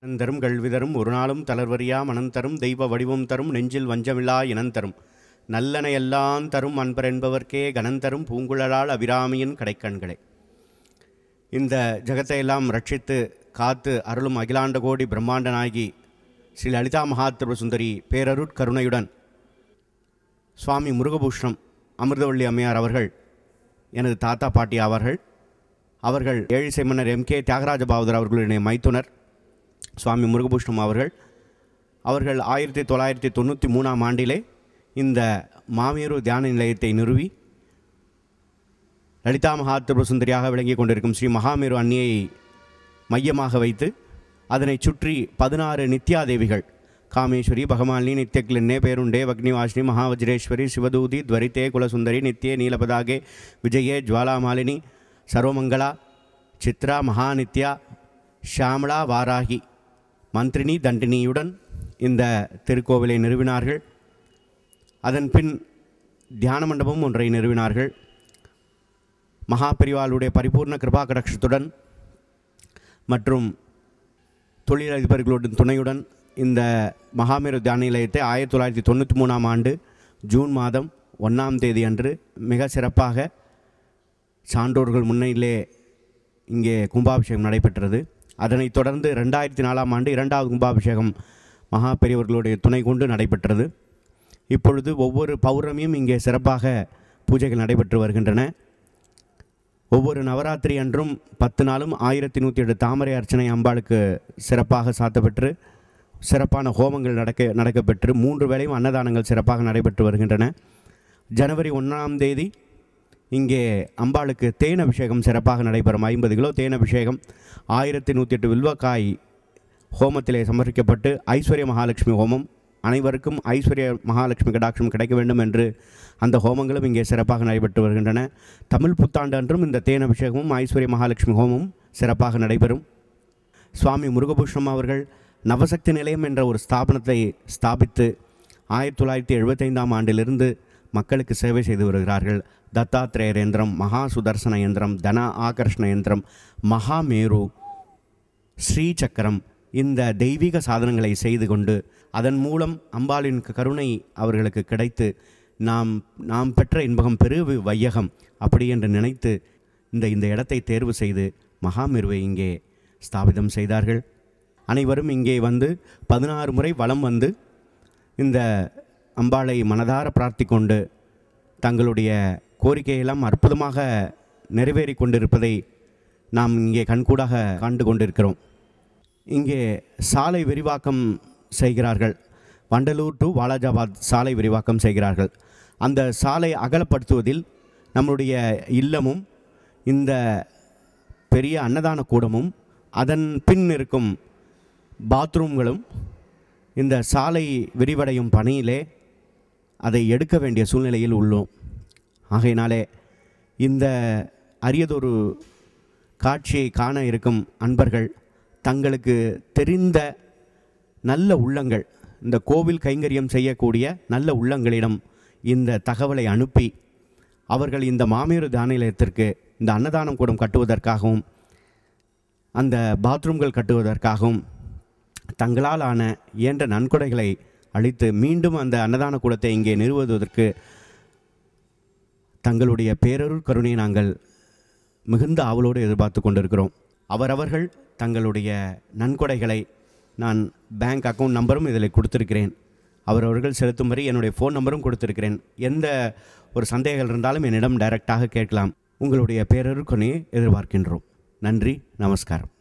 தரும் கல்விதரும் ஒரு நாளும் தளர்வறியா மனந்தரும் தெய்வ வடிவம் தரும் நெஞ்சில் வஞ்சமில்லா இனந்தரும் நல்லன எல்லாம் தரும் அன்பர் என்பவர்க்கே கனந்தரும் பூங்குழலால் அபிராமியின் கடைக்கண்களே. இந்த ஜகத்தை எல்லாம் ரட்சித்து காத்து அருளும் அகிலாண்ட கோடி பிரம்மாண்ட நாயகி ஸ்ரீ லலிதா மகாத்ரிபுர சுந்தரி பேரருட்கருணையுடன் சுவாமி முருகபூஷணம் அமிர்தவள்ளி அம்மையார் அவர்கள் எனது தாத்தா பாட்டி ஆவார்கள். அவர்கள் ஏழிசை மன்னர் M.K. தியாகராஜ பாவதர் அவர்களுடைய மைத்துனர் சுவாமி முருகபூஷணம் அவர்கள் 1993 ஆண்டிலே இந்த மாமேரு தியான நிலையத்தை நிறுவி லலிதா மகாத்ரிபுர சுந்தரியாக விளங்கி கொண்டிருக்கும் ஸ்ரீ மகாமேரு அன்னியை மையமாக வைத்து அதனை சுற்றி 16 நித்யாதேவிகள் காமேஸ்வரி, பகமாலினி, நித்யக்லின்னே, பேருண்டே, வக்னிவாசினி, மகாவஜ்ரேஸ்வரி, சிவதூதி, துவரித்தே, குலசுந்தரி, நித்யே, நீலபதாகே, விஜயே, ஜுவாலாமாலினி, சர்வமங்களா, சித்ரா, மகாநித்யா, ஷாமளா, வாராகி, மந்திரினி, தண்டினியுடன் இந்த திருக்கோவிலை நிறுவினார்கள். அதன் பின் தியான மண்டபம் ஒன்றை நிறுவினார்கள். மகாபெரிவாளுடைய பரிபூர்ண கிருபா கடக்ஷத்துடன் மற்றும் தொழிலதிபர்களுடன் துணையுடன் இந்த மகாமேரு தியான நிலையத்தை 1993 ஆண்டு ஜூன் மாதம் 1ஆம் தேதி அன்று மிக சிறப்பாக சான்றோர்கள் முன்னிலே இங்கே கும்பாபிஷேகம் நடைபெற்றது. அதனைத் தொடர்ந்து 2004 ஆண்டு 2வது கும்பாபிஷேகம் மகா பெரியவர்களுடைய துணை கொண்டு நடைபெற்றது. இப்பொழுது ஒவ்வொரு பௌர்ணமியும் இங்கே சிறப்பாக பூஜைகள் நடைபெற்று வருகின்றன. ஒவ்வொரு நவராத்திரி அன்றும் 10 நாளும் 1108 தாமரை அர்ச்சனை அம்பாளுக்கு சிறப்பாக சாத்தப்பெற்று சிறப்பான ஹோமங்கள் நடக்கப்பெற்று 3 வேளையும் அன்னதானங்கள் சிறப்பாக நடைபெற்று வருகின்றன. ஜனவரி 1ஆம் தேதி இங்கே அம்பாளுக்கு தேன் அபிஷேகம் சிறப்பாக நடைபெறும். 50 கிலோ தேன் அபிஷேகம் 1108 வில்வக்காய் ஹோமத்திலே சமர்ப்பிக்கப்பட்டு ஐஸ்வர்ய மகாலட்சுமி ஹோமம், அனைவருக்கும் ஐஸ்வர்ய மகாலட்சுமி கடாட்சம் கிடைக்க வேண்டும் என்று அந்த ஹோமங்களும் இங்கே சிறப்பாக நடைபெற்று வருகின்றன. தமிழ் புத்தாண்டு அன்றும் இந்த தேன் அபிஷேகமும் ஐஸ்வர்ய மகாலட்சுமி ஹோமமும் சிறப்பாக நடைபெறும். சுவாமி முருகபூஷணம் அவர்கள் நவசக்தி நிலையம் என்ற ஒரு ஸ்தாபனத்தை ஸ்தாபித்து 1975ஆம் ஆண்டிலிருந்து மக்களுக்கு சேவை செய்து வருகிறார்கள். தத்தாத்ரேயர் யந்திரம், மகா சுதர்சன யந்திரம், தன ஆகர்ஷண யந்திரம், மகாமேரு, ஸ்ரீசக்கரம் இந்த தெய்வீக சாதனங்களை செய்து கொண்டு அதன் மூலம் அம்பாளின் கருணை அவர்களுக்கு கிடைத்து நாம் பெற்ற இன்பகம் பெரு வையகம் அப்படி என்று நினைத்து இந்த இடத்தை தேர்வு செய்து மகாமேருவை இங்கே ஸ்தாபிதம் செய்தார்கள். அனைவரும் இங்கே வந்து 16 முறை வலம் வந்து இந்த அம்பாளை மனதார பிரார்த்தி கொண்டு தங்களுடைய கோரிக்கையெல்லாம் அற்புதமாக நிறைவேறி கொண்டிருப்பதை நாம் இங்கே கண்கூடாக கண்டு கொண்டிருக்கிறோம். இங்கே சாலை விரிவாக்கம் செய்கிறார்கள். வண்டலூர் டு வாலாஜாபாத் சாலை விரிவாக்கம் செய்கிறார்கள். அந்த சாலை அகலப்படுத்துவதில் நம்முடைய இல்லமும் இந்த பெரிய அன்னதான கூடமும் அதன் பின் இருக்கும் பாத்ரூம்களும் இந்த சாலை விரிவடையும் பணியிலே அதை எடுக்க வேண்டிய சூழ்நிலையில் உள்ளோம். ஆகையினாலே இந்த அரியதொரு காட்சியை காண இருக்கும் அன்பர்கள் தங்களுக்கு தெரிந்த நல்ல உள்ளங்கள், இந்த கோவில் கைங்கரியம் செய்யக்கூடிய நல்ல உள்ளங்களிடம் இந்த தகவலை அனுப்பி அவர்கள் இந்த மாமேரு தியான நிலையத்திற்கு இந்த அன்னதானம் கூடம் கட்டுவதற்காகவும் அந்த பாத்ரூம்கள் கட்டுவதற்காகவும் தங்களால் ஆன இயன்ற நன்கொடைகளை அளித்து மீண்டும் அந்த அன்னதான கூடத்தை இங்கே நிறுவுவதற்கு தங்களுடைய பேரருள் கருணையை நாங்கள் மிகுந்த ஆவலோடு எதிர்பார்த்து கொண்டிருக்கிறோம். அவரவர்கள் தங்களுடைய நன்கொடைகளை நான் பேங்க் அக்கௌண்ட் நம்பரும் இதில் கொடுத்திருக்கிறேன். அவரவர்கள் செலுத்தும்படி என்னுடைய ஃபோன் நம்பரும் கொடுத்திருக்கிறேன். எந்த ஒரு சந்தேகங்கள் இருந்தாலும் என்னிடம் டைரெக்டாக கேட்கலாம். உங்களுடைய பேரருள் கருணையை எதிர்பார்க்கின்றோம். நன்றி, நமஸ்காரம்.